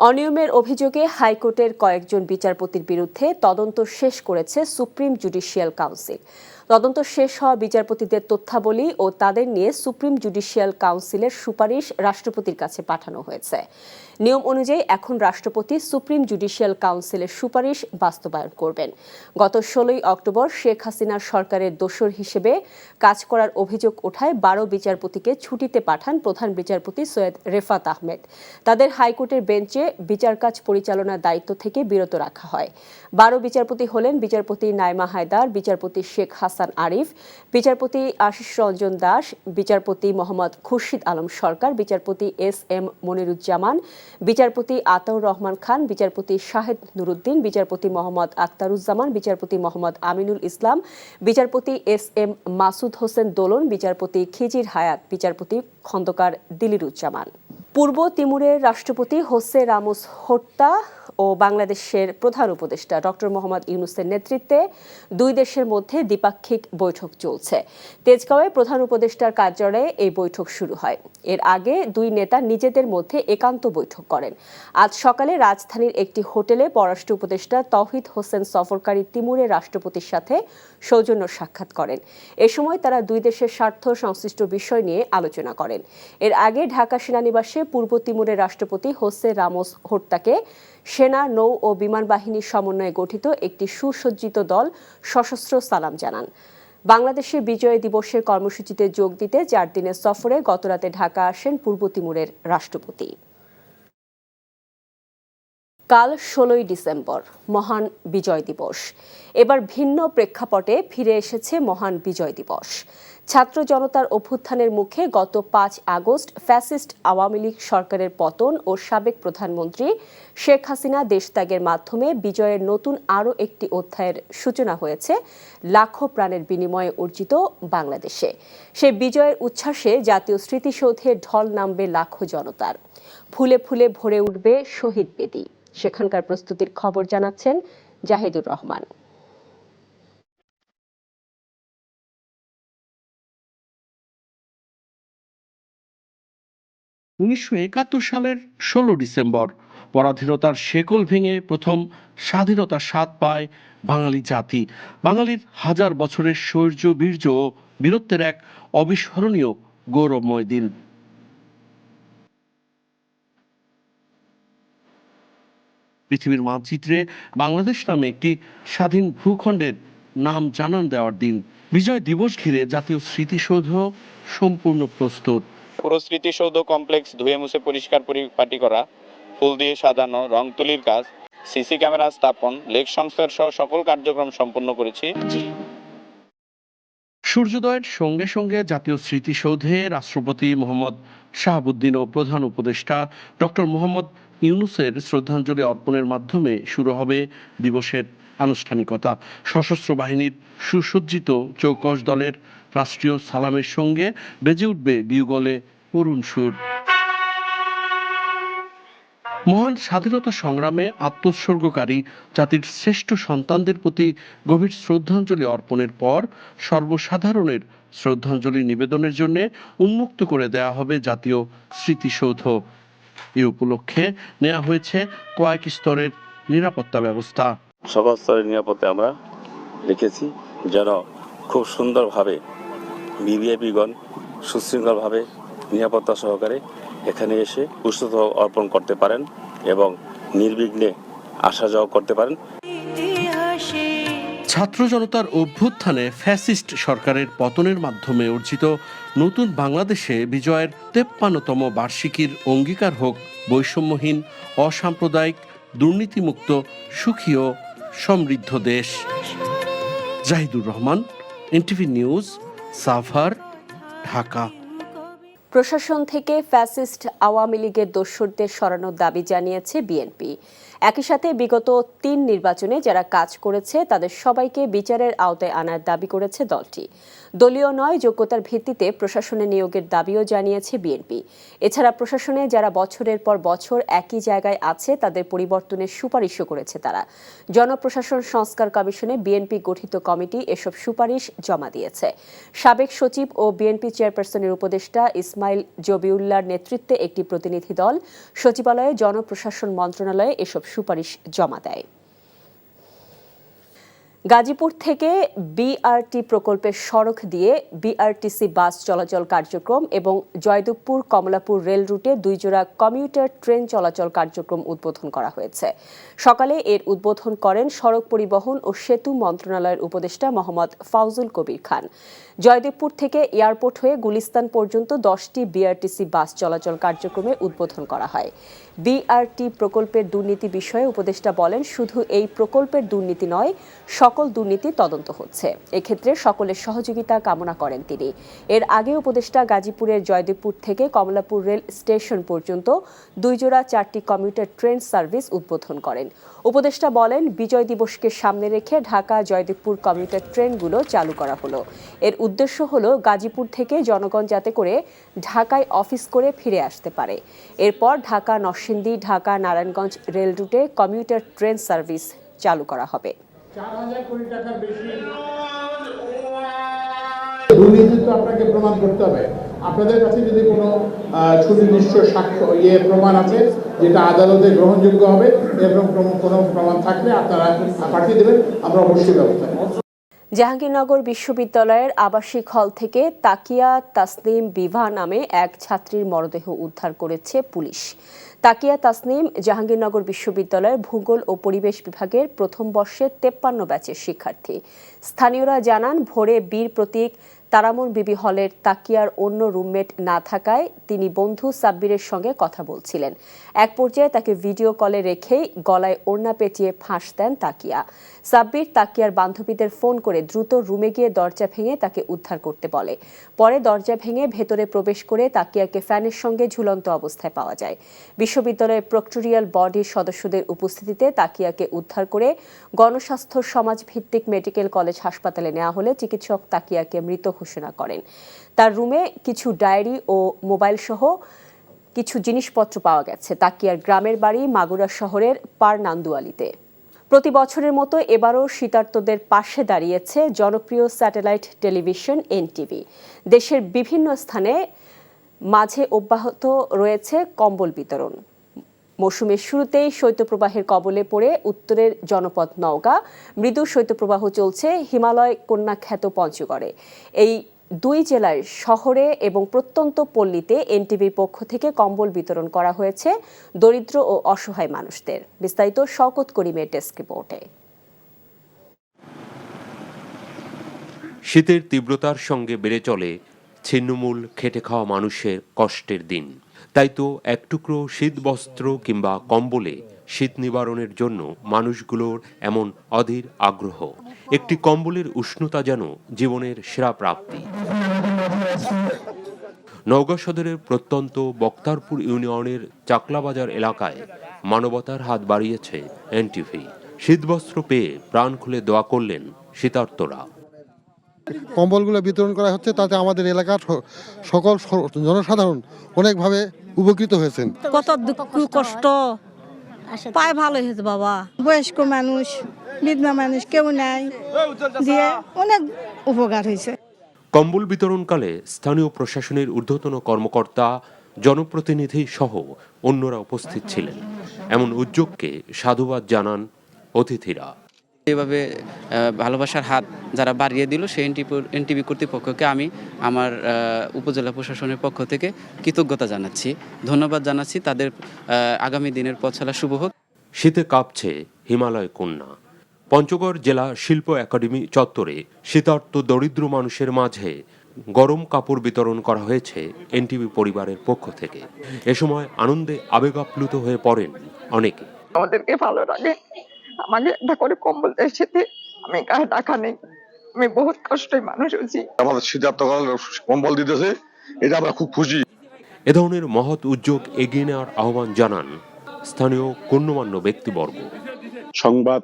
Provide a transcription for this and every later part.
অনিয়মের অভিযোগে হাইকোর্টের কয়েকজন বিচারপতির বিরুদ্ধে তদন্ত শেষ করেছে সুপ্রিম জুডিশিয়াল কাউন্সিল। তদন্ত শেষ হওয়া বিচারপতিদের তথ্যাবলি ও তাদের নিয়ে সুপ্রিম জুডিশিয়াল কাউন্সিলের সুপারিশ রাষ্ট্রপতির কাছে পাঠানো হয়েছে। নিয়ম অনুযায়ী এখন রাষ্ট্রপতি সুপ্রিম জুডিশিয়াল কাউন্সিলের সুপারিশ বাস্তবায়ন করবেন। গত 16 অক্টোবর শেখ হাসিনার সরকারের দোসর হিসেবে কাজ করার অভিযোগ ওঠায় 12 বিচারপতিকে ছুটিতে পাঠান প্রধান বিচারপতি সৈয়দ রেফাত আহমেদ। তাদের হাইকোর্টের বেঞ্চে বিচার কাজ পরিচালনার দায়িত্ব থেকে বিরত রাখা হয়। 12 বিচারপতি হলেন বিচারপতি নাইমা হায়দার, বিচারপতি শেখ হাসান আরিফ, বিচারপতি আশিস রঞ্জন দাস, বিচারপতি মোহাম্মদ খুরশিদ আলম সরকার, বিচারপতি এস.এম. মনিরুজ্জামান, বিচারপতি আতাউর রহমান খান, বিচারপতি শাহেদ নুরুদ্দিন, বিচারপতি মোহাম্মদ আখতারুজ্জামান, বিচারপতি মোহাম্মদ আমিনুল ইসলাম, বিচারপতি এস.এম. মাসুদ হোসেন দোলন, বিচারপতি খিজির হায়াত, বিচারপতি খন্দকার দিলিরুজ্জামান। পূর্ব তিমুরের রাষ্ট্রপতি হোসে রামোস হোর্তা ও বাংলাদেশের প্রধান উপদেষ্টা ডক্টর মোহাম্মদ ইউনূসের নেতৃত্বে দুই দেশের মধ্যে দ্বিপাক্ষিক বৈঠক চলছে। তেজগাঁওয়ে প্রধান উপদেষ্টার কার্যালয়ে এই বৈঠক শুরু হয়। এর আগে দুই নেতা নিজেদের মধ্যে একান্ত বৈঠক করেন। আজ সকালে রাজধানীর একটি হোটেলে পররাষ্ট্র উপদেষ্টা তৌহিদ হোসেন সফরকারী তিমুরের রাষ্ট্রপতির সাথে সৌজন্য সাক্ষাৎ করেন। এ সময় তারা দুই দেশের স্বার্থ সংশ্লিষ্ট বিষয় নিয়ে আলোচনা করেন। এর আগে ঢাকা সেনানিবাসে পূর্ব তিমুরের রাষ্ট্রপতি হোসে রামোস হোর্তাকে সেনা, নৌ ও বিমান বাহিনীর সমন্বয়ে গঠিত একটি সুসজ্জিত দল সশস্ত্র সালাম জানান। বাংলাদেশে বিজয় দিবসের কর্মসূচিতে যোগ দিতে 4 দিনের সফরে গতরাতে ঢাকা আসেন পূর্ব তিমুরের রাষ্ট্রপতি। কাল 16 ডিসেম্বর মহান বিজয় দিবস। এবার ভিন্ন প্রেক্ষাপটে ফিরে এসেছে মহান বিজয় দিবস। ছাত্র জনতার অভ্যুত্থানের মুখে গত 5 আগস্ট ফ্যাসিস্ট আওয়ামী লীগ সরকারের পতন ও সাবেক প্রধানমন্ত্রী শেখ হাসিনা দেশত্যাগের মাধ্যমে বিজয়ের নতুন আরও একটি অধ্যায়ের সূচনা হয়েছে লাখো প্রাণের বিনিময়ে অর্জিত বাংলাদেশে। সেই বিজয়ের উচ্ছ্বাসে জাতীয় স্মৃতিসৌধে ঢল নামবে লাখো জনতার। ফুলে ফুলে ভরে উঠবে শহীদ বেদি। সেখানকার প্রস্তুতির খবর জানাচ্ছেন জাহিদুর রহমান। 1971 সালের 16 ডিসেম্বর পরাধীনতার শেকল ভেঙে প্রথম স্বাধীনতার স্বাদ পায় বাঙালি জাতি। বাঙালির হাজার বছরের শৌর্য, বীর্য ও বীরত্বের এক অবিস্মরণীয় গৌরবময় দিন। পৃথিবীর মানচিত্রে বাংলাদেশ নামে একটি স্বাধীন ভূখণ্ডের নাম জানান দেওয়ার দিন। বিজয় দিবস ঘিরে জাতীয় স্মৃতিসৌধ সম্পূর্ণ প্রস্তুত। পুরো স্মৃতিসৌধ কমপ্লেক্স ধুয়ে মুছে পরিষ্কার পরিপাটি করা, ফুল দিয়ে সাজানো, রং তুলির কাজ, সিসি ক্যামেরা স্থাপন, লেক সংস্কার সহ সকল কার্যক্রম সম্পন্ন করেছি। সূর্যোদয়ের সঙ্গে সঙ্গে জাতীয় স্মৃতিসৌধে রাষ্ট্রপতি মোহাম্মদ শাহাবুদ্দিন ও প্রধান উপদেষ্টা ডক্টর মোহাম্মদ ইউনূসের শ্রদ্ধাঞ্জলি অর্পণের মাধ্যমে শুরু হবে দিবসের আনুষ্ঠানিকতা। সশস্ত্র বাহিনীর সুসজ্জিত চৌকস দলের রাষ্ট্রীয় সালামের সঙ্গে বেজে উঠবে বিউগলে করুণ সুর। মহান স্বাধীনতা সংগ্রামে আত্মোৎসর্গকারী জাতির শ্রেষ্ঠ সন্তানদের প্রতি গভীর শ্রদ্ধাঞ্জলি অর্পণের পর সর্বসাধারণের শ্রদ্ধাঞ্জলি নিবেদনের জন্য উন্মুক্ত করে দেয়া হবে জাতীয় স্মৃতিসৌধ। এ উপলক্ষে নেওয়া হয়েছে কয়েক স্তরের নিরাপত্তা ব্যবস্থা। সকল স্তরের নিরাপত্তা আমরা রেখেছি যেন খুব সুন্দরভাবে ভিভিআইপিগণ সুশৃঙ্খলভাবে নিরাপত্তা সহকারে এখানে এসে পুষ্প অর্পণ করতে পারেন এবং নির্বিঘ্নে আসা যাওয়া করতে পারেন। ছাত্র জনতার অভ্যুত্থানে ফ্যাসিস্ট সরকারের পতনের মাধ্যমে অর্জিত নতুন বাংলাদেশে বিজয়ের 53তম বার্ষিকীর অঙ্গীকার হোক বৈষম্যহীন, অসাম্প্রদায়িক, দুর্নীতিমুক্ত, সুখী ও সমৃদ্ধ দেশ। Zahidur Rahman, NTV news, Savar, Dhaka. প্রশাসন থেকে ফ্যাসিস্ট আওয়ামী লীগের দোসরদের সরানোর দাবি জানিয়েছে বিএনপি। একই সাথে বিগত 3 নির্বাচনে যারা কাজ করেছে তাদের সবাইকে বিচারের আওতায় আনার দাবি করেছে দলটি। দলীয় নয়, যোগ্যতার ভিত্তিতে প্রশাসনে নিয়োগের দাবিও জানিয়েছে বিএনপি। এছাড়া প্রশাসনে যারা বছরের পর বছর একই জায়গায় আছে তাদের পরিবর্তনের সুপারিশও করেছে তারা। জনপ্রশাসন সংস্কার কমিশনে বিএনপি গঠিত কমিটি এসব সুপারিশ জমা দিয়েছে। সাবেক সচিব ও বিএনপি চেয়ারপারসনের উপদেষ্টা ইসমাইল ইসমাইল জবিউল্লাহর নেতৃত্বে একটি প্রতিনিধি দল সচিবালয়ে জনপ্রশাসন মন্ত্রণালয়ে এসব সুপারিশ জমা দেয়। গাজীপুর থেকে বিআরটি প্রকল্পের সড়ক দিয়ে বিআরটিসি বাস চলাচল কার্যক্রম এবং জয়দেবপুর কমলাপুর রেল রুটে 2 জোড়া কমিউটার ট্রেন চলাচল কার্যক্রম উদ্বোধন করা হয়েছে। সকালে এর উদ্বোধন করেন সড়ক পরিবহন ও সেতু মন্ত্রণালয়ের উপদেষ্টা মোহাম্মদ ফাউজুল কবির খান। জয়দেবপুর থেকে এয়ারপোর্ট হয়ে গুলিস্তান পর্যন্ত 10টি বিআরটিসি বাস চলাচল কার্যক্রমে উদ্বোধন করা হয়। বিআরটি প্রকল্পের দুর্নীতি বিষয়ে উপদেষ্টা বলেন, শুধু এই প্রকল্পের দুর্নীতি নয়, সকল দুর্নীতি তদন্ত হচ্ছে। এক্ষেত্রে সকলের সহযোগিতা কামনা করেন তিনি। এর আগে উপদেষ্টা গাজীপুরের জয়দেবপুর থেকে কমলাপুর রেল স্টেশন পর্যন্ত 2 জোড়া 4টি কমিউটার ট্রেন সার্ভিস উদ্বোধন করেন। উপদেষ্টা বলেন, বিজয় দিবসকে সামনে রেখে ঢাকা জয়দেবপুর কমিউটার ট্রেনগুলো চালু করা হলো। এর উদ্দেশ্য হলো গাজীপুর থেকে জনগণ যাতে করে ঢাকায় অফিস করে ফিরে আসতে পারে। এরপর ঢাকা নরসিংদী, ঢাকা নারায়ণগঞ্জ রেল রুটে কমিউটার ট্রেন সার্ভিস চালু করা হবে। 4,000 কোটি টাকার বেশি দুর্নীতি তো আপনাকে প্রমাণ করতে হবে। আপনাদের কাছে যদি কোনো সুনির্দিষ্ট সাক্ষ্য প্রমাণ আছে যেটা আদালতে গ্রহণযোগ্য হবে, এরকম কোনো প্রমাণ থাকলে আপনারা পাঠিয়ে দেবেন, আমরা অবশ্যই ব্যবস্থা নেব। জাহাঙ্গীরনগর বিশ্ববিদ্যালয়ের আবাসিক হল থেকে তাকিয়া তাসনিম বিভা নামে এক ছাত্রীর মরদেহ উদ্ধার করেছে পুলিশ। তাকিয়া তাসনিম জাহাঙ্গীরনগর বিশ্ববিদ্যালয়ের ভূগোল ও পরিবেশ বিভাগের প্রথম বর্ষের 53 ব্যাচের শিক্ষার্থী। স্থানীয়রা জানান, ভোরে বীর প্রতীক তারামন বিবি হলের তাকিয়ার অন্য রুমমেট না থাকায় তিনি বন্ধু সাব্বিরের সঙ্গে কথা বলছিলেন। এক পর্যায়ে তাকে ভিডিও কলে রেখেই গলায় ওড়না পেঁচিয়ে ফাঁস দেন তাকিয়া। সাব্বির তাকিয়ার বান্ধবীদের ফোন করে দ্রুত রুমে গিয়ে দরজা ভেঙে তাকে উদ্ধার করতে বলে। পরে দরজা ভেঙে ভেতরে প্রবেশ করে তাকিয়াকে ফ্যানের সঙ্গে ঝুলন্ত অবস্থায় পাওয়া যায়। বিশ্ববিদ্যালয়ের প্রক্টোরিয়াল বডির সদস্যদের উপস্থিতিতে তাকিয়াকে উদ্ধার করে গণস্বাস্থ্য সমাজ ভিত্তিক মেডিকেল কলেজ হাসপাতালে নেওয়া হলে চিকিৎসক তাকিয়াকে মৃত ঘোষণা করেন। তার রুমে কিছু ডায়েরি ও মোবাইল সহ কিছু জিনিসপত্র পাওয়া গেছে। তাকিয়ার গ্রামের বাড়ি মাগুরা শহরের পারনান্দুয়ালিতে। প্রতি বছরের মতো এবারও শীতার্তদের পাশে দাঁড়িয়েছে জনপ্রিয় স্যাটেলাইট টেলিভিশন এনটিভি। দেশের বিভিন্ন স্থানে মাঝে অব্যাহত রয়েছে কম্বল বিতরণ। মৌসুমের শুরুতেই শৈত্যপ্রবাহের কবলে পড়ে উত্তরের জনপদ নওগাঁ, মৃদু শৈত্যপ্রবাহ চলছে হিমালয় কন্যা খ্যাত পঞ্চগড়ে। এই 2 জেলার শহরে এবং প্রত্যন্ত পল্লীতে এনটিভির পক্ষ থেকে কম্বল বিতরণ করা হয়েছে দরিদ্র ও অসহায় মানুষদের। বিস্তারিত শওকত করিমের ডেস্ক রিপোর্টে। শীতের তীব্রতার সঙ্গে বেড়ে চলে ছিন্নমূল খেটে খাওয়া মানুষের কষ্টের দিন। তাই তো এক টুকরো শীত বস্ত্র কিংবা কম্বলে শীত নিবারণের জন্য মানুষগুলোর এমন অধীর আগ্রহ। একটি কম্বলের উষ্ণতা যেন জীবনের সেরা প্রাপ্তি। নওগাঁ সদরের প্রত্যন্ত বক্তারপুর ইউনিয়নের চাকলাবাজার এলাকায় মানবতার হাত বাড়িয়েছে এনটিভি। শীতবস্ত্র পেয়ে প্রাণ খুলে দোয়া করলেন শীতার্তরা। কম্বলগুলো বিতরণ করা হচ্ছে, তাতে আমাদের এলাকার সকল জনসাধারণ অনেকভাবে উপকৃত হয়েছেন। কত দুঃখ কষ্ট পায় ভালো হয়েছে বাবা। বয়স্ক মানুষ, বৃদ্ধ মানুষ কেউ নাই, দিয়ে অনেক উপকার হয়েছে। কম্বল বিতরণকালে স্থানীয় প্রশাসনের ঊর্ধ্বতন কর্মকর্তা, জনপ্রতিনিধি সহ অন্যরা উপস্থিত ছিলেন। এমন উদ্যোগকে সাধুবাদ জানান অতিথিরা। এভাবে ভালোবাসার হাত যারা বাড়িয়ে দিল সেই এনটিভি কর্তৃপক্ষকে আমি আমার উপজেলা প্রশাসনের পক্ষ থেকে কৃতজ্ঞতা জানাচ্ছি, ধন্যবাদ জানাচ্ছি। তাদের আগামী দিনের পথ চলা শুভ হোক। শীতে কাঁপছে হিমালয় কন্যা। পঞ্চগড় জেলা শিল্প একাডেমি চত্বরে শীতার্ত দরিদ্র মানুষের মাঝে গরম কাপড় বিতরণ করা হয়েছে এনটিভি পরিবারের পক্ষ থেকে। এ সময় আনন্দে আবেগাপ্লুত হয়ে পড়েন অনেকে। আমাদেরকে ভালো লাগে, আমাকে একটা করে কম্বল এসেছে, আমি গায়ে টাকা নেই, আমি বহুত কষ্টে মানুষ হচ্ছি। আমাদের শীতার্ত কম্বল দিতেছে, এটা আমরা খুব খুশি। এ ধরনের মহৎ উদ্যোগ এগিয়ে নেওয়ার আহ্বান জানান স্থানীয় গণ্যমান্য ব্যক্তিবর্গ। সংবাদ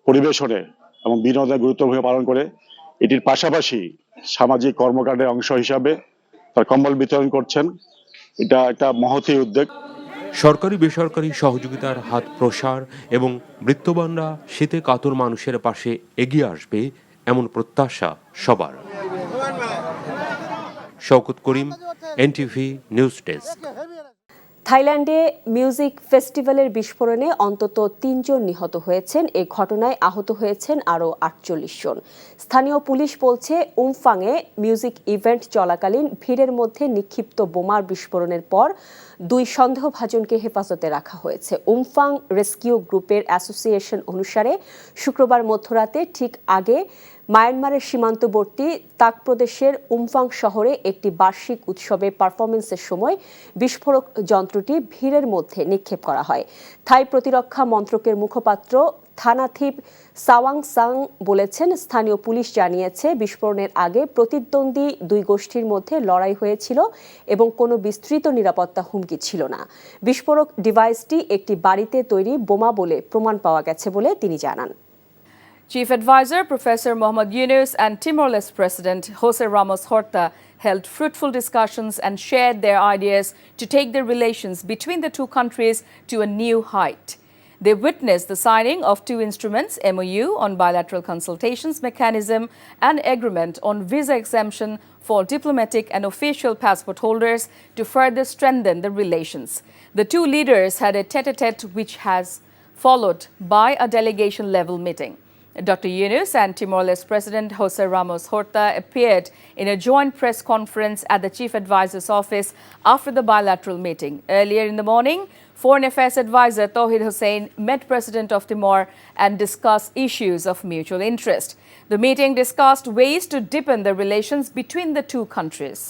পরিবেশনে এবং বিনোদনে গুরুত্ব ভূমিকা পালন করে এটির পাশাপাশি সামাজিক কর্মকাণ্ডের অংশ হিসাবে তার কম্বল বিতরণ করছেন। এটা একটা মহতী উদ্যোগ। সরকারি বেসরকারি সহযোগিতার হাত প্রসার এবং বৃত্তবানরা শীতে কাতর মানুষের পাশে এগিয়ে আসবে এমন প্রত্যাশা সবার। শওকত করিম, এনটিভি নিউজ ডেস্ক। থাইল্যান্ডে মিউজিক ফেস্টিভ্যালের বিস্ফোরণে অন্তত ৩ জন নিহত হয়েছেন। এ ঘটনায় আহত হয়েছেন আরও ৪৮ জন। স্থানীয় পুলিশ বলছে, উমফাংয়ে মিউজিক ইভেন্ট চলাকালীন ভিড়ের মধ্যে নিক্ষিপ্ত বোমার বিস্ফোরণের পর 2 সন্দেহভাজনকে হেফাজতে রাখা হয়েছে। উমফাং রেস্কিউ গ্রুপের অ্যাসোসিয়েশন অনুসারে শুক্রবার মধ্যরাতে ঠিক আগে মায়ানমারের সীমান্তবর্তী তাক প্রদেশের উমফাং শহরে একটি বার্ষিক উৎসবে পারফরমেন্সের সময় বিস্ফোরক যন্ত্রটি ভিড়ের মধ্যে নিক্ষেপ করা হয়। থাই প্রতিরক্ষা মন্ত্রকের মুখপাত্র থানাথিপ সাওয়াংসাং বলেছেন, স্থানীয় পুলিশ জানিয়েছে বিস্ফোরণের আগে প্রতিদ্বন্দ্বী 2 গোষ্ঠীর মধ্যে লড়াই হয়েছিল এবং কোনো বিস্তৃত নিরাপত্তা হুমকি ছিল না। বিস্ফোরক ডিভাইসটি একটি বাড়িতে তৈরি বোমা বলে প্রমাণ পাওয়া গেছে বলে তিনি জানান। Chief Advisor Professor Mohammad Yunus and Timor-Leste President Jose Ramos Horta held fruitful discussions and shared their ideas to take the relations between the two countries to a new height. They witnessed the signing of 2 instruments, MOU on bilateral consultations mechanism and agreement on visa exemption for diplomatic and official passport holders to further strengthen the relations. The 2 leaders had a tete-a-tete which has followed by a delegation-level meeting. Dr. Yunus and Timor-Leste President Jose Ramos Horta appeared in a joint press conference at the Chief Advisor's office after the bilateral meeting. Earlier in the morning, Foreign Affairs Advisor Tauhid Hussein met President of Timor and discussed issues of mutual interest. The meeting discussed ways to deepen the relations between the 2 countries.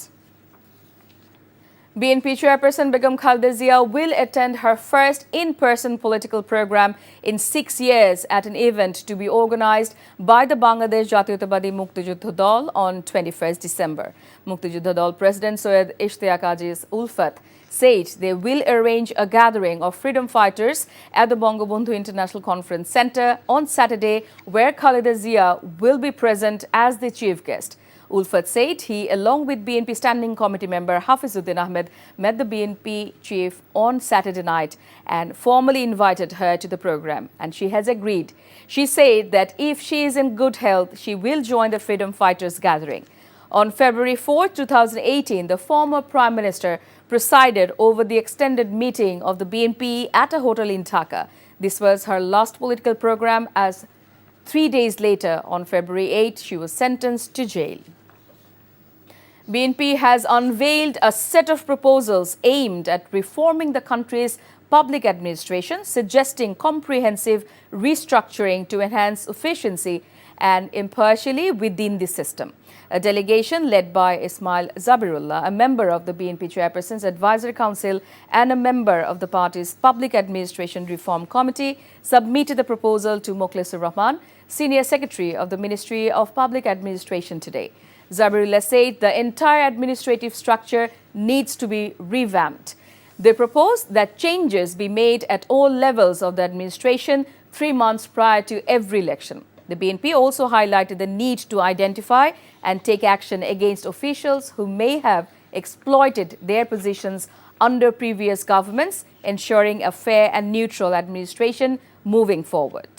BNP Chairperson Begum Khaleda Zia will attend her first in-person political program in 6 years at an event to be organized by the Bangladesh Jatiyotwadi Muktijuddha Dol on 21st December. Muktijuddha Dol President Soyed Ishtiaq Aziz Ulfat said they will arrange a gathering of freedom fighters at the Bangabandhu International Conference Center on Saturday, where Khaleda Zia will be present as the chief guest. Ulfat said he, along with BNP Standing Committee member Hafizuddin Ahmed, met the BNP chief on Saturday night and formally invited her to the program, and she has agreed. She said that if she is in good health, she will join the freedom fighters gathering. On February 4, 2018, the former Prime Minister presided over the extended meeting of the BNP at a hotel in Dhaka. This was her last political program, as 3 days later, on February 8, she was sentenced to jail. BNP has unveiled a set of proposals aimed at reforming the country's public administration, suggesting comprehensive restructuring to enhance efficiency and impartiality within the system. A delegation led by Ismail Zabirullah, a member of the BNP Chairperson's Advisory Council and a member of the party's Public Administration Reform Committee, submitted the proposal to Mokhlisur Rahman, Senior Secretary of the Ministry of Public Administration, today. Zabirullah said the entire administrative structure needs to be revamped. They proposed that changes be made at all levels of the administration 3 months prior to every election. The BNP also highlighted the need to identify and take action against officials who may have exploited their positions under previous governments, ensuring a fair and neutral administration moving forward.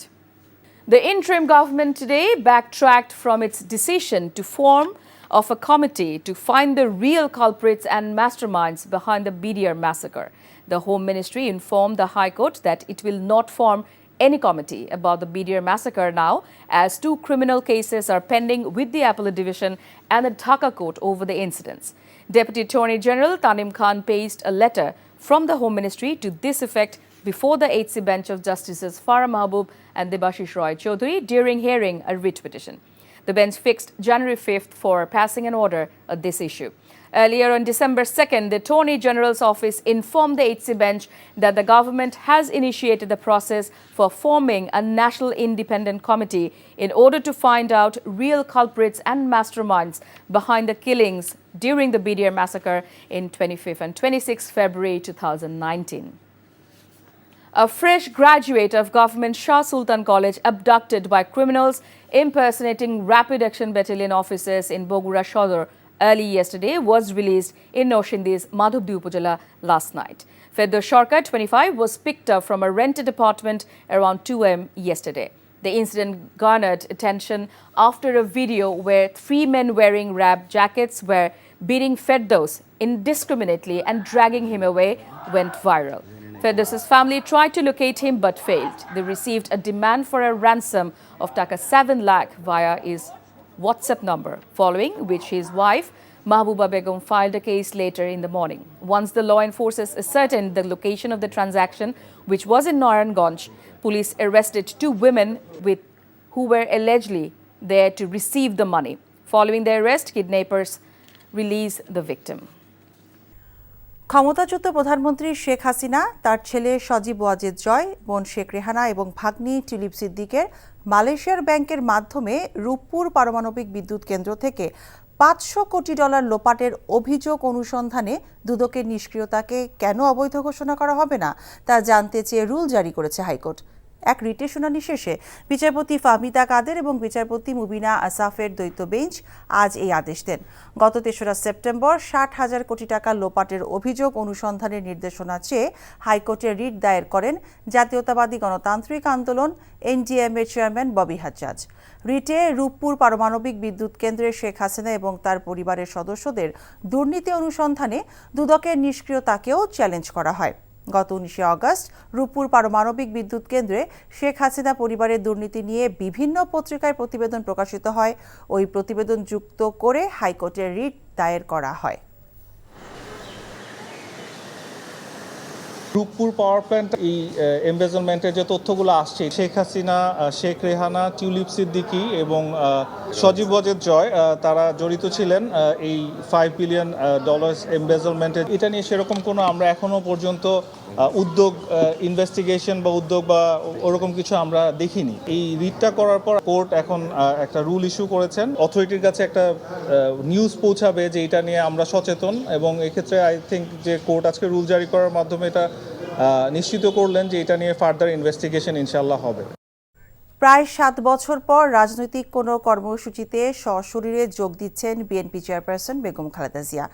The interim government today backtracked from its decision to form of a committee to find the real culprits and masterminds behind the BDR massacre. The Home Ministry informed the High Court that it will not form any committee about the BDR massacre now, as 2 criminal cases are pending with the Appellate Division and the Dhaka Court over the incidents. Deputy Attorney General Tanim Khan paced a letter from the Home Ministry to this effect before the 8th bench of Justices Farah Mahbub and Debashish Roy Chaudhary during hearing a writ petition. The bench fixed January 5th for passing an order on this issue. Earlier on December 2nd, the Attorney General's office informed the 8th bench that the government has initiated the process for forming a national independent committee in order to find out real culprits and masterminds behind the killings during the BDR massacre in 25th and 26th February 2019. A fresh graduate of government Shah Sultan College abducted by criminals impersonating Rapid Action Battalion officers in Bogura Shodor early yesterday was released in Noshindi's Madhubdi Upazila last night. Firdaus Sarkar, 25, was picked up from a rented apartment around 2 a.m. yesterday. The incident garnered attention after a video where 3 men wearing RAB jackets were beating Firdaus indiscriminately and dragging him away went viral. Firdaus's family tried to locate him but failed. They received a demand for a ransom of Taka 7 lakh via his WhatsApp number, following which his wife Mahbuba Begum filed a case later in the morning. Once the law enforcers ascertained the location of the transaction, which was in Naranganj, police arrested 2 women who were allegedly there to receive the money. Following the arrest, kidnappers released the victim. ক্ষমতাচ্যুত প্রধানমন্ত্রী শেখ হাসিনা তার ছেলে সজীব ওয়াজেদ জয়, বোন শেখ রেহানা এবং ভাগ্নি tulip সিদ্দিকের মালয়েশিয়ার ব্যাংকের মাধ্যমে রূপপুর পারমাণবিক বিদ্যুৎ কেন্দ্র থেকে $500 কোটি লোপাটের অভিযোগ অনুসন্ধানে দুদকের নিষ্ক্রিয়তাকে কেন অবৈধ ঘোষণা করা হবে না তা জানতে চেয়ে রুল জারি করেছে হাইকোর্ট। এক রিটের শুনানি শেষে বিচারপতি ফাহমিদা কাদের এবং বিচারপতি মুবিনা আসাফের দ্বৈত বেঞ্চ আজ এই আদেশ দেন। গত ৩রা সেপ্টেম্বর ৬০,০০০ কোটি টাকা লোপাটের অভিযোগ অনুসন্ধানের নির্দেশনা চেয়ে হাইকোর্টে রিট দায়ের করেন জাতীয়তাবাদী গণতান্ত্রিক আন্দোলন এনডিএম-এর চেয়ারম্যান ববি হাজ্জাজ। রিটে রূপপুর পারমাণবিক বিদ্যুৎ কেন্দ্রে শেখ হাসিনা এবং তার পরিবারের সদস্যদের দুর্নীতি অনুসন্ধানে দুদকের নিষ্ক্রিয়তাকেও চ্যালেঞ্জ করা হয়। গত ১৯ আগস্ট রূপপুর পারমাণবিক বিদ্যুৎ কেন্দ্রে শেখ হাসিনা পরিবারের দুর্নীতি নিয়ে বিভিন্ন পত্রিকায় প্রতিবেদন প্রকাশিত হয়। ওই প্রতিবেদন যুক্ত করে হাইকোর্টে রিট দায়ের করা হয়। রূপপুর পাওয়ার প্ল্যান্ট এই এমবেজলমেন্টের যে তথ্যগুলো আসছে, শেখ হাসিনা, শেখ রেহানা, টিউলিপ সিদ্দিকি এবং সজীব ওয়াজেদ জয় তারা জড়িত ছিলেন এই $5 বিলিয়ন এমবেজলমেন্টের। এটা নিয়ে সেরকম কোনো আমরা এখনো পর্যন্ত উদ্যোগ, ইনভেস্টিগেশন বা উদ্যোগ বা ওরকম কিছু আমরা দেখিনি। এই রিটটা করার পর কোর্ট এখন একটা রুল ইস্যু করেছেন, অথরিটির কাছে একটা নিউজ পৌঁছাবে যে এটা নিয়ে আমরা সচেতন, এবং এক্ষেত্রে আই থিঙ্ক যে কোর্ট আজকে রুল জারি করার মাধ্যমে এটা নিশ্চিত করলেন যে এটা নিয়ে ফার্দার ইনভেস্টিগেশন ইনশাআল্লাহ হবে। প্রায় 7 বছর পর রাজনৈতিক কোনো কর্মসূচিতে সশরীরে যোগ দিচ্ছেন বিএনপি চেয়ারপারসন বেগম খালেদা জিয়া।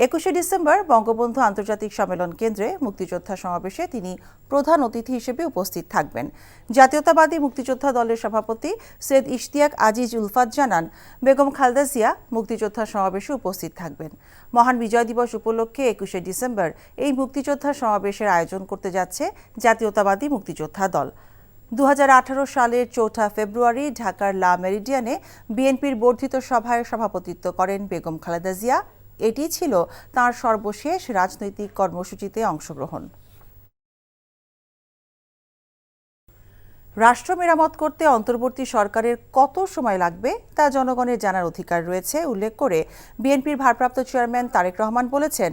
21শে ডিসেম্বর বঙ্গবন্ধু আন্তর্জাতিক সম্মেলন কেন্দ্রে মুক্তিযোদ্ধা সমাবেশে তিনি প্রধান অতিথি হিসেবে উপস্থিত থাকবেন। জাতীয়তাবাদী মুক্তিযোদ্ধা দলের সভাপতি সৈয়দ ইশতিয়াক আজিজ উলফাত জানান, বেগম খালেদা জিয়া মুক্তিযোদ্ধা সমাবেশে উপস্থিত থাকবেন। মহান বিজয় দিবস উপলক্ষে 21শে ডিসেম্বর এই মুক্তিযোদ্ধা সমাবেশের আয়োজন করতে যাচ্ছে জাতীয়তাবাদী মুক্তিযোদ্ধা দল। 2018 সালের 4 ফেব্রুয়ারি ঢাকার লা মেরিডিয়ানে বিএনপির বর্ধিত সভায় সভাপতিত্ব করেন বেগম খালেদা জিয়া। এটি ছিল তাঁর সর্বশেষ রাজনৈতিক কর্মসূচিতে অংশগ্রহণ। রাষ্ট্র মেরামত করতে অন্তর্বর্তী সরকারের কত সময় লাগবে তা জনগণের জানার অধিকার রয়েছে উল্লেখ করে বিএনপির ভারপ্রাপ্ত চেয়ারম্যান তারেক রহমান বলেছেন,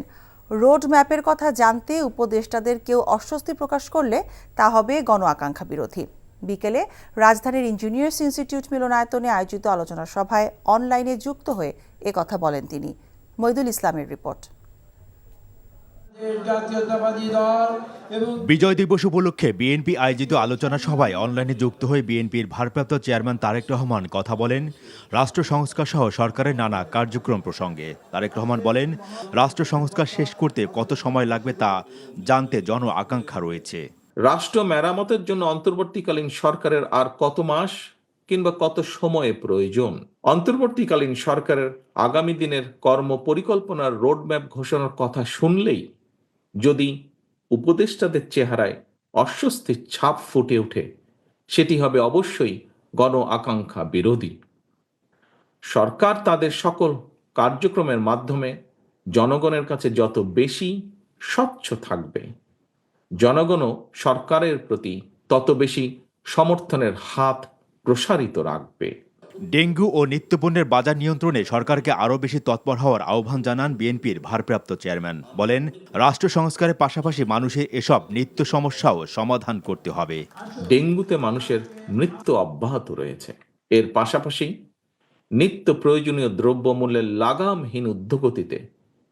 রোড ম্যাপের কথা জানতে উপদেষ্টাদের কেউ অস্বস্তি প্রকাশ করলে তা হবে গণ আকাঙ্ক্ষা বিরোধী। বিকেলে রাজধানীর ইঞ্জিনিয়ার্স ইনস্টিটিউট মিলনায়তনে আয়োজিত আলোচনা সভায় অনলাইনে যুক্ত হয়ে একথা বলেন তিনি। মইদুল ইসলামের রিপোর্ট। বিজয় দিবস উপলক্ষে বিএনপি আয়োজিত আলোচনা সভায় অনলাইনে যুক্ত হয়ে বিএনপির ভারপ্রাপ্ত চেয়ারম্যান তারেক রহমান কথা বলেন রাষ্ট্র সংস্কার সহ সরকারের নানা কার্যক্রম প্রসঙ্গে। তারেক রহমান বলেন, রাষ্ট্র সংস্কার শেষ করতে কত সময় লাগবে তা জানতে জন আকাঙ্ক্ষা রয়েছে। রাষ্ট্র মেরামতের জন্য অন্তর্বর্তীকালীন সরকারের আর কত মাস কিংবা কত সময়ে প্রয়োজন? অন্তর্বর্তীকালীন সরকারের আগামী দিনের কর্ম পরিকল্পনার রোডম্যাপ ঘোষণার কথা শুনলেই যদি উপদেষ্টাদের চেহারায় অস্বস্তির ছাপ ফুটে ওঠে, সেটি হবে অবশ্যই গণ আকাঙ্ক্ষা বিরোধী। সরকার তাদের সকল কার্যক্রমের মাধ্যমে জনগণের কাছে যত বেশি স্বচ্ছ থাকবে, জনগণও সরকারের প্রতি তত বেশি সমর্থনের হাত প্রসারিত রাখবে। ডেঙ্গু ও নিত্যপণ্যের বাজার নিয়ন্ত্রণে সরকারকে আরও বেশি তৎপর হওয়ার আহ্বান জানান বিএনপির ভারপ্রাপ্ত চেয়ারম্যান। বলেন, রাষ্ট্র সংস্কারের পাশাপাশি মানুষের এসব নিত্য সমস্যাও সমাধান করতে হবে। ডেঙ্গুতে মানুষের মৃত্যু অব্যাহত রয়েছে। এর পাশাপাশি নিত্য প্রয়োজনীয় দ্রব্যমূল্যের লাগামহীন ঊর্ধ্বগতিতে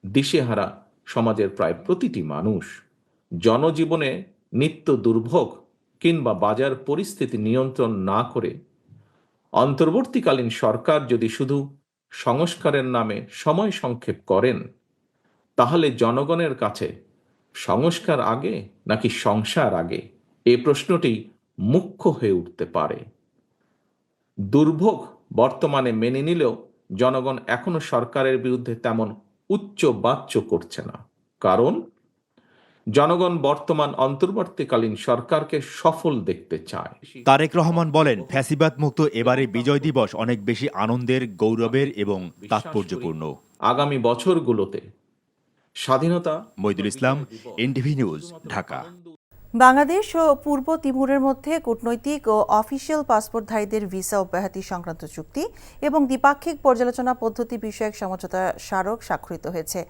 দিশেহারা সমাজের প্রায় প্রতিটি মানুষ। জনজীবনে নিত্য দুর্ভোগ কিংবা বাজার পরিস্থিতি নিয়ন্ত্রণ না করে অন্তর্বর্তীকালীন সরকার যদি শুধু সংস্কারের নামে সময় সংক্ষেপ করেন, তাহলে জনগণের কাছে সংস্কার আগে নাকি সংসার আগে, এই প্রশ্নটি মুখ্য হয়ে উঠতে পারে। দুর্ভোগ বর্তমানে মেনে নিলেও জনগণ এখনো সরকারের বিরুদ্ধে তেমন উচ্চ বাচ্য করছে না, কারণ জনগণ বর্তমান অন্তর্বর্তীকালীন সরকারকে সফল দেখতে চায়। তারেক রহমান বলেন, ফ্যাসিবাদ মুক্ত এবারে বিজয় দিবস অনেক বেশি আনন্দের, গৌরবের এবং তাৎপর্যপূর্ণ। আগামী বছরগুলোতে স্বাধীনতা। মইদুল ইসলাম, এনটিভি নিউজ, ঢাকা। বাংলাদেশ ও পূর্ব তিমুরের মধ্যে কূটনৈতিক ও অফিসিয়াল পাসপোর্টধারীদের ভিসা অব্যাহতি সংক্রান্ত চুক্তি এবং দ্বিপাক্ষিক পর্যালোচনা পদ্ধতি বিষয়ক সমঝোতা স্মারক স্বাক্ষরিত হয়েছে।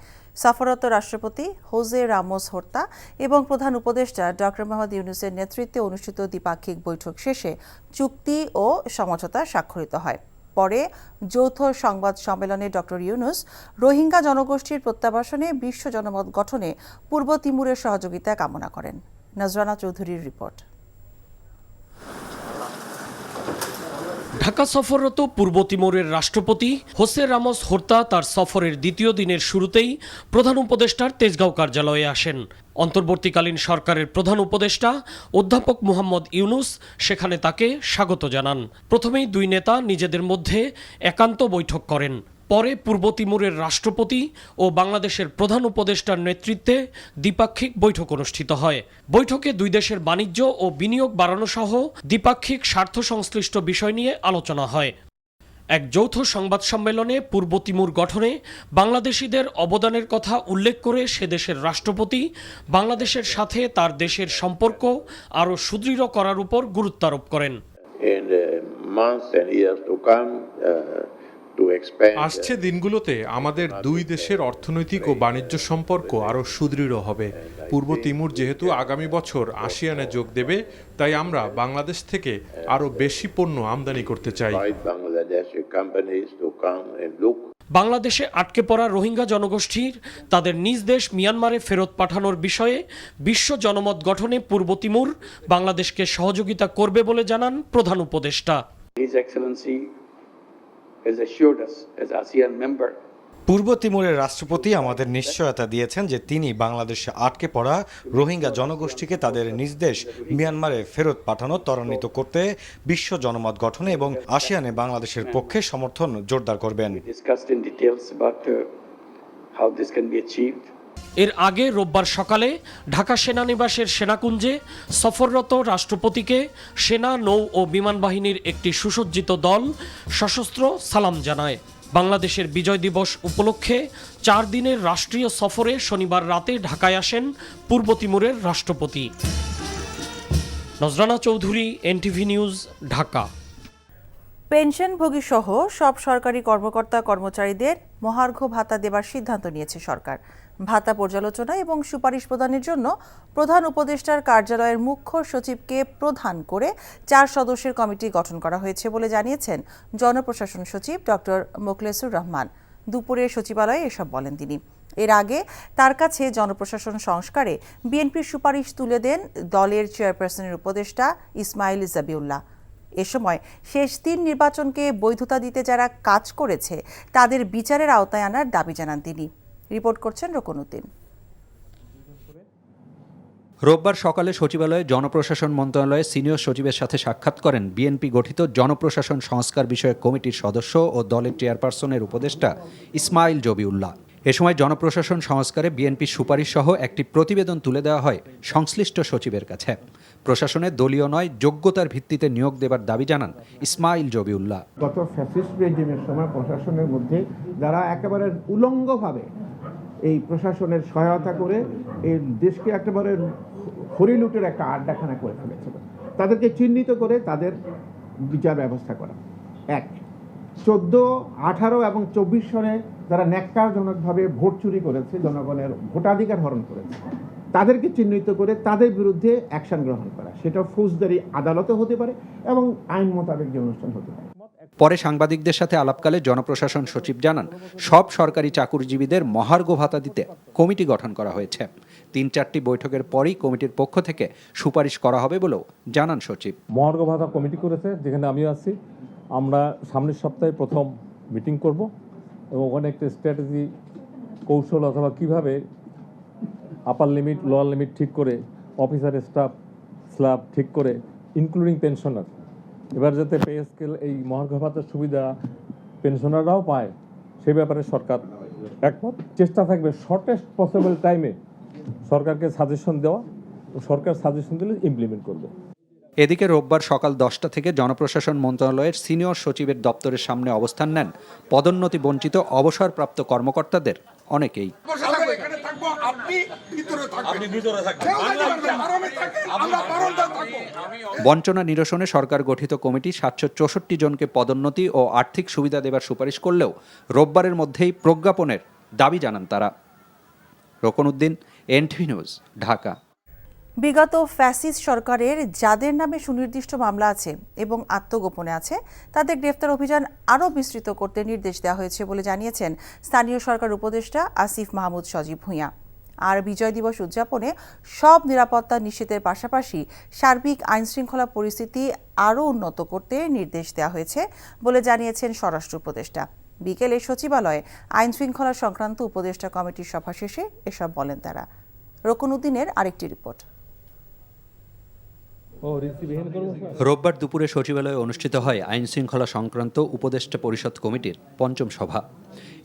সফররত রাষ্ট্রপতি হোসে রামোস হোর্তা এবং প্রধান উপদেষ্টা ডক্টর মোহাম্মদ ইউনূসের নেতৃত্বে অনুষ্ঠিত দ্বিপাক্ষিক বৈঠক শেষে চুক্তি ও সমঝোতা স্বাক্ষরিত হয়। পরে যৌথ সংবাদ সম্মেলনে ডক্টর ইউনূস রোহিঙ্গা জনগোষ্ঠীর প্রত্যাবাসনে বিশ্ব জনমত গঠনে পূর্ব তিমুরের সহযোগিতা কামনা করেন। নজরানা চৌধুরীর রিপোর্ট। ঢাকা সফররত পূর্ব তিমুরের রাষ্ট্রপতি হোসে রামোস হোর্তা তার সফরের দ্বিতীয় দিনের শুরুতেই প্রধান উপদেষ্টার তেজগাঁও কার্যালয়ে আসেন। অন্তর্বর্তীকালীন সরকারের প্রধান উপদেষ্টা অধ্যাপক মোহাম্মদ ইউনূস সেখানে তাকে স্বাগত জানান। প্রথমেই দুই নেতা নিজেদের মধ্যে একান্ত বৈঠক করেন। পরে পূর্ব তিমুরের রাষ্ট্রপতি ও বাংলাদেশের প্রধান উপদেষ্টার নেতৃত্বে দ্বিপাক্ষিক বৈঠক অনুষ্ঠিত হয়। বৈঠকে দুই দেশের বাণিজ্য ও বিনিয়োগ বাড়ানো সহ দ্বিপাক্ষিক স্বার্থ সংশ্লিষ্ট বিষয় নিয়ে আলোচনা হয়। এক যৌথ সংবাদ সম্মেলনে পূর্ব তিমুর গঠনে বাংলাদেশিদের অবদানের কথা উল্লেখ করে সে দেশের রাষ্ট্রপতি বাংলাদেশের সাথে তার দেশের সম্পর্ক আরও সুদৃঢ় করার উপর গুরুত্ব আরোপ করেন। আসছে দিনগুলোতে আমাদের দুই দেশের অর্থনৈতিক ও বাণিজ্য সম্পর্ক আরও সুদৃঢ় হবে। পূর্ব তিমুর যেহেতু আগামী বছর আসিয়ানে যোগ দেবে, তাই আমরা বাংলাদেশ থেকে আরও বেশি পণ্য আমদানি করতে চাই। বাংলাদেশে আটকে পড়া রোহিঙ্গা জনগোষ্ঠীর তাদের নিজ দেশ মিয়ানমারে ফেরত পাঠানোর বিষয়ে বিশ্ব জনমত গঠনে পূর্ব তিমুর বাংলাদেশকে সহযোগিতা করবে বলে জানান প্রধান উপদেষ্টা। পূর্ব তিমুরের রাষ্ট্রপতি আমাদের নিশ্চয়তা দিয়েছেন যে তিনি বাংলাদেশে আটকে পড়া রোহিঙ্গা জনগোষ্ঠীকে তাদের নিজ দেশ মিয়ানমারে ফেরত পাঠানো ত্বরান্বিত করতে বিশ্ব জনমত গঠনে এবং আসিয়ানে বাংলাদেশের পক্ষে সমর্থন জোরদার করবেন। এর আগে রোববার সকালে ঢাকা সেনানিবাসের সেনাকুঞ্জে সফররত রাষ্ট্রপতিকে সেনা, নৌ ও বিমান বাহিনীর একটি সুসজ্জিত দল সশস্ত্র সালাম জানায়। বাংলাদেশের বিজয় দিবস উপলক্ষে 4 দিনের রাষ্ট্রীয় সফরে শনিবার রাতে ঢাকায় আসেন পূর্ব তিমুরের রাষ্ট্রপতি। নজরানা চৌধুরী, এনটিভি নিউজ, ঢাকা। পেনশনভোগী সহ সব সরকারি কর্মকর্তা কর্মচারীদের মহার্ঘ ভাতা দেবার সিদ্ধান্ত নিয়েছে সরকার। ভাতা পর্যালোচনা এবং সুপারিশ প্রদানের জন্য প্রধান উপদেষ্টার কার্যালয়ের মুখ্য সচিবকে প্রধান করে 4 সদস্যের কমিটি গঠন করা হয়েছে বলে জানিয়েছেন জনপ্রশাসন সচিব ডক্টর মোখলেসুর রহমান। দুপুরে সচিবালয়ে এসব বলেন তিনি। এর আগে তার কাছে জনপ্রশাসন সংস্কারে বিএনপির সুপারিশ তুলে দেন দলের চেয়ারপারসনের উপদেষ্টা ইসমাইল জাবিউল্লাহ। এ সময় শেষ 3 নির্বাচনকে বৈধতা দিতে যারা কাজ করেছে তাদের বিচারের আওতায় আনার দাবি জানান তিনি। রিপোর্ট করছেন রকনউদ্দিন। রোববার সকালে সচিবালয়ে জনপ্রশাসন মন্ত্রণালয়ের সিনিয়র সচিবের সাথে সাক্ষাৎ করেন বিএনপি গঠিত জনপ্রশাসন সংস্কার বিষয়ক কমিটির সদস্য ও দলের চেয়ারপারসনের উপদেষ্টা ইসমাইল জবিউল্লাহ। এ সময় জনপ্রশাসন সংস্কারে বিএনপির সুপারিশ সহ একটি প্রতিবেদন তুলে দেওয়া হয় সংশ্লিষ্ট সচিবের কাছে। প্রশাসনে দলীয় নয়, যোগ্যতার ভিত্তিতে নিয়োগ দেবার দাবি জানান ইসমাইল জবিউল্লাহ। গত ফ্যাসিস্ট রেজিমের সময় প্রশাসনের মধ্যে যারা একেবারে উলঙ্গভাবে এই প্রশাসনের সহায়তা করে এই দেশকে একেবারে হরিলুটের একটা আড্ডাখানা করে ফেলেছিল, তাদেরকে চিহ্নিত করে তাদের বিচার ব্যবস্থা করা। 1, 14, 18 এবং 24 সনে যারা ন্যাক্কারজনকভাবে ভোট চুরি করেছে, জনগণের ভোটাধিকার হরণ করেছে, তাদেরকে চিহ্নিত করে তাদের বিরুদ্ধে অ্যাকশন গ্রহণ করা। সেটা ফৌজদারি আদালতে হতে পারে এবং আইন মোতাবেক যে অনুষ্ঠান হতে পারে। পরে সাংবাদিকদের সাথে আলাপকালে জনপ্রশাসন সচিব জানান সব সরকারি চাকুরিজীবীদের মহার্ঘ ভাতা দিতে কমিটি গঠন করা হয়েছে। 3-4টি বৈঠকের পরই কমিটির পক্ষ থেকে সুপারিশ করা হবে বলেও জানান সচিব। মহার্ঘ ভাতা কমিটি করেছে, যেখানে আমিও আছি। আমরা সামনের সপ্তাহে প্রথম মিটিং করব এবং ওখানে একটা স্ট্র্যাটেজি, কৌশল অথবা কিভাবে আপার লিমিট, লোয়ার লিমিট ঠিক করে, অফিসার স্টাফ স্ল্যাব ঠিক করে, ইনক্লুডিং পেনশনার, এবার যাতে পে স্কেল এই মহার্ঘ ভাতার সুবিধা পেনশনাররাও পায়, সেই ব্যাপারে সরকার একমত। চেষ্টা থাকবে শর্টেস্ট পসিবল টাইমে সরকারকে সাজেশন দেওয়া, সরকার সাজেশন দিলে ইমপ্লিমেন্ট করবে। এদিকে রোববার সকাল 10টা থেকে জনপ্রশাসন মন্ত্রণালয়ের সিনিয়র সচিবের দপ্তরের সামনে অবস্থান নেন পদোন্নতি বঞ্চিত অবসরপ্রাপ্ত কর্মকর্তাদের অনেকেই। বঞ্চনা নিরসনে সরকার গঠিত কমিটি 764 জনকে পদোন্নতি ও আর্থিক সুবিধা দেবার সুপারিশ করলেও রোববারের মধ্যেই প্রজ্ঞাপনের দাবি জানান তারা। Rokonuddin, NTV news, Dhaka. বিগত ফ্যাসিস্ট সরকারের যাদের নামে সুনির্দিষ্ট মামলা আছে এবং আত্মগোপনে আছে তাদের গ্রেফতার অভিযান আরও বিস্তৃত করতে নির্দেশ দেওয়া হয়েছে বলে জানিয়েছেন স্থানীয় সরকার উপদেষ্টা আসিফ মাহমুদ সজীব ভূঁইয়া। আর বিজয় দিবস উদযাপনে সব নিরাপত্তা নিশ্চিতের পাশাপাশি সার্বিক আইনশৃঙ্খলা পরিস্থিতি আরও উন্নত করতে নির্দেশ দেওয়া হয়েছে বলে জানিয়েছেন স্বরাষ্ট্র উপদেষ্টা। বিকেলে সচিবালয়ে আইনশৃঙ্খলা সংক্রান্ত উপদেষ্টা কমিটির সভা শেষে এসব বলেন তারা। রোকনউদ্দিনের আরেকটি রিপোর্ট। রোববার দুপুরে সচিবালয়ে অনুষ্ঠিত হয় আইন শৃঙ্খলা সংক্রান্ত উপদেষ্টা পরিষদ কমিটির পঞ্চম সভা।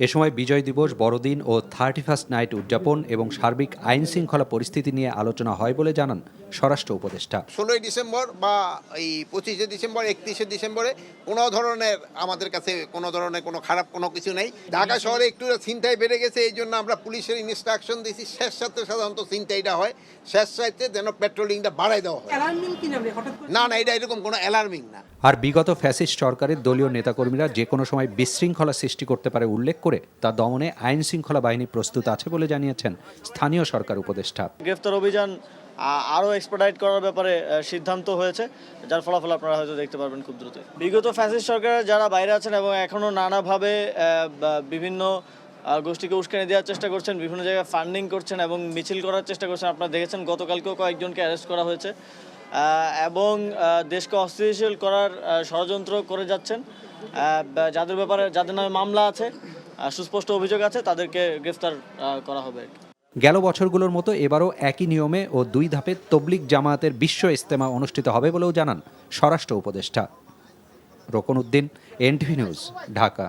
এ সময় বিজয় দিবস, বড়দিন ও 31st নাইট উদযাপন এবং সার্বিক আইন শৃঙ্খলা পরিস্থিতি নিয়ে আলোচনা হয় বলে জানান স্বরাষ্ট্র উপদেষ্টা। 16 ডিসেম্বর বা এই 25 ডিসেম্বর, 31 ডিসেম্বরে কোনো ধরনের আমাদের কাছে কোনো ধরনের কোনো খারাপ কোনো কিছু নেই। ঢাকা শহরে একটু ছিনতাই বেড়ে গেছে, এই জন্য আমরা পুলিশের ইনস্ট্রাকশন দিয়েছি শেষ সাথে সাধারণত ছিনতাইটা হয়, শেষ সাথে যেন পেট্রোলিংটা বাড়াই দেওয়া হয়। না, এটা এরকম কোনো অ্যালার্মিং না। আর বিগত ফ্যাসিস্ট সরকারের দলীয় নেতাকর্মীরা যে কোনো সময় বিশৃঙ্খলা সৃষ্টি করতে পারে উল্লেখ করে তা দমনে আইন শৃঙ্খলা বাহিনী প্রস্তুত আছে বলে জানিয়েছেন স্থানীয় সরকার উপদেষ্টা। গ্রেফতার অভিযান আরও এক্সপার্টাইট করার ব্যাপারে সিদ্ধান্ত হয়েছে, যার ফলাফল আপনারা হয়তো দেখতে পারবেন খুব দ্রুত। বিগত ফ্যাসিস্ট সরকারের যারা বাইরে আছেন এবং এখনও নানাভাবে বিভিন্ন গোষ্ঠীকে উস্কানি দেওয়ার চেষ্টা করছেন, বিভিন্ন জায়গায় ফান্ডিং করছেন এবং মিছিল করার চেষ্টা করছেন, আপনারা দেখেছেন গতকালকেও কয়েকজনকে অ্যারেস্ট করা হয়েছে এবং দেশকে অস্থিতিশীল করার ষড়যন্ত্র করে যাচ্ছেন। যাদের ব্যাপারে যাদের নামে মামলা আছে, সুস্পষ্ট অভিযোগ আছে, তাদেরকে গ্রেফতার করা হবে। গেল বছরগুলোর মতো এবারও একই নিয়মে ও 2 ধাপে তবলিগ জামায়াতের বিশ্ব ইজতেমা অনুষ্ঠিত হবে বলেও জানান স্বরাষ্ট্র উপদেষ্টা। Rokonuddin, NTV news, Dhaka.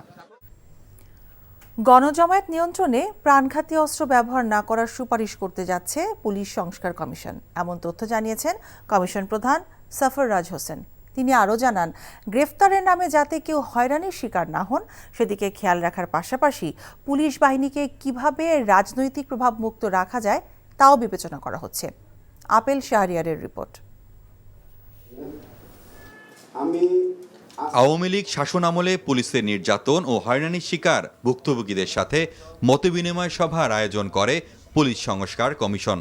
গণজমায়েত নিয়ন্ত্রণে প্রাণঘাতী অস্ত্র ব্যবহার না করার সুপারিশ করতে যাচ্ছে পুলিশ সংস্কার কমিশন, এমন তথ্য জানিয়েছেন কমিশন প্রধান সফররাজ হোসেন। তিনি আরও জানান, গ্রেফতারের নামে যাতে কেউ হয়রানির শিকার না হন সেদিকে খেয়াল রাখার পাশাপাশি পুলিশ বাহিনীকে কিভাবে রাজনৈতিক প্রভাব মুক্ত রাখা যায় তাও বিবেচনা করা হচ্ছে। আপেল শাহরিয়ারের রিপোর্ট। আওয়ামী লীগ শাসনামলে পুলিশের নির্যাতন ও হয়রানির শিকার ভুক্তভোগীদের সাথে মতবিনিময় সভার আয়োজন করে পুলিশ সংস্কার কমিশন।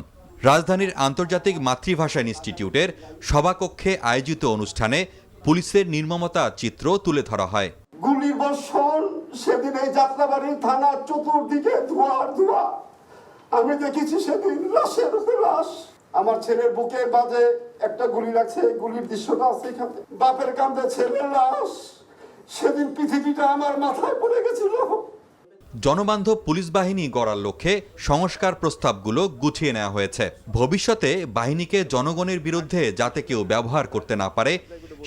রাজধানীর আন্তর্জাতিক মাতৃভাষা ইনস্টিটিউটের সভাকক্ষে আয়োজিত অনুষ্ঠানে পুলিশের নির্মমতা চিত্র তুলে ধরা হয়। গুলির বর্ষণ সেদিন এই যাত্রাবাড়ির থানার চতুর্দিকে ধোঁয়ার ধোঁয়া, আমি দেখেছি সেদিন লাশের উপর লাশ। আমার ছেলের বুকে বাজে একটা গুলি লাগছে, গুলির দৃশ্যটা আছে এখানে। বাপের কাঁধে ছেলের লাশ, সেদিন পৃথিবীটা আমার মাথায় পড়ে গেছিল। জনবান্ধব পুলিশ বাহিনী গড়ার লক্ষ্যে সংস্কার প্রস্তাবগুলো গুছিয়ে নেওয়া হয়েছে। ভবিষ্যতে বাহিনীকে জনগণের বিরুদ্ধে যাতে কেউ ব্যবহার করতে না পারে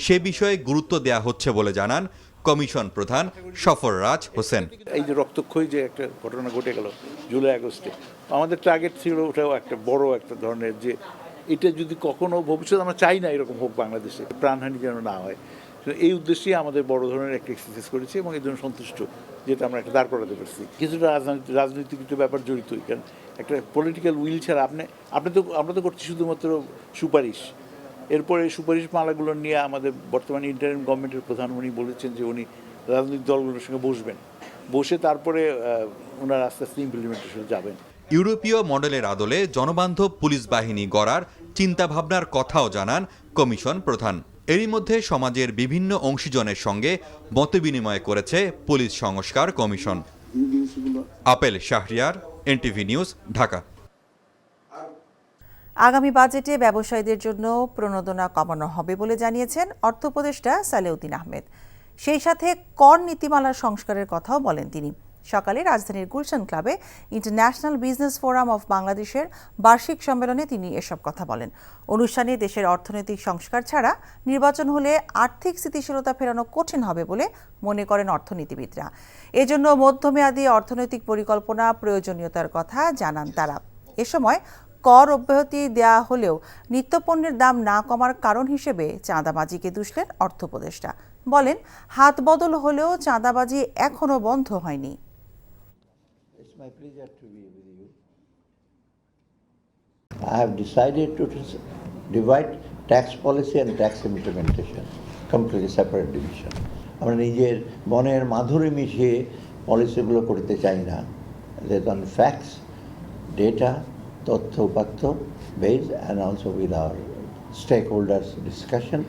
সে বিষয়ে গুরুত্ব দেওয়া হচ্ছে বলে জানান কমিশন প্রধান সফররাজ হোসেন। এই যে রক্তক্ষয়ী যে একটা ঘটনা ঘটে গেল জুলাই আগস্টে, আমাদের টার্গেট ছিল ওটাও একটা বড় একটা ধরনের, যে এটা যদি কখনো ভবিষ্যতে, আমরা চাই না এরকম হোক বাংলাদেশে, প্রাণহানি যেন না হয়। এই উদ্দেশ্যে আমাদের বড় ধরনের একটা এক্সারসাইজ করেছি এবং এই জন্য সন্তুষ্ট যেটা আমরা একটা দাঁড় করাতে পারছি। কিছুটা রাজনৈতিক ব্যাপার জড়িত, কারণ একটা পলিটিক্যাল উইল ছাড়া আমরা তো করছি শুধুমাত্র সুপারিশ। এরপরে সুপারিশ মালাগুলো নিয়ে আমাদের বর্তমানে ইন্টারিম গভর্নমেন্টের প্রধান উনি বলেছেন যে উনি রাজনৈতিক দলগুলোর সঙ্গে বসে তারপরে ওনার আস্তে আস্তে ইমপ্লিমেন্টেশন যাবেন। ইউরোপীয় মডেলের আদলে জনবান্ধব পুলিশ বাহিনী গড়ার চিন্তাভাবনার কথাও জানান কমিশন প্রধান। এরই মধ্যে সমাজের বিভিন্ন অংশীজনের সঙ্গে মতবিনিময় করেছে পুলিশ সংস্কার commission. Apple Shahriar, NTV news, Dhaka. আগামী বাজেটে ব্যবসায়ীদের জন্য প্রণোদনা কমানো হবে বলে জানিয়েছেন অর্থ উপদেষ্টা সালেউদ্দিন আহমেদ। সেই সাথে কর নীতিমালার সংস্কারের কথাও বলেন তিনি। সকালে রাজধানীর গুলশান ক্লাবে ইন্টারন্যাশনাল বিজনেস ফোরাম অফ বাংলাদেশের বার্ষিক সম্মেলনে তিনি এসব কথা বলেন। অনুষ্ঠানে দেশের অর্থনৈতিক সংস্কার ছাড়া নির্বাচন হলে আর্থিক স্থিতিশীলতা ফেরানো কঠিন হবে বলে মনে করেন অর্থনীতিবিদরা। এজন্য মধ্যমেয়াদী অর্থনৈতিক পরিকল্পনা প্রয়োজনীয়তার কথা জানান তারা। এ সময় কর অব্যাহতি দেয়া হলেও নিত্যপণ্যের দাম না কমার কারণ হিসেবে চাঁদাবাজিকে দুষলেন অর্থ উপদেষ্টা। বলেন, হাত বদল হলেও চাঁদাবাজি এখনো বন্ধ হয়নি। I have decided to divide tax policy and tax implementation, completely separate division. আমরা নিজের মনের মাধুরী মিশিয়ে পলিসিগুলো করতে চাই না। on facts, data, তথ্য উপাত্ত based and also with our stakeholders discussion.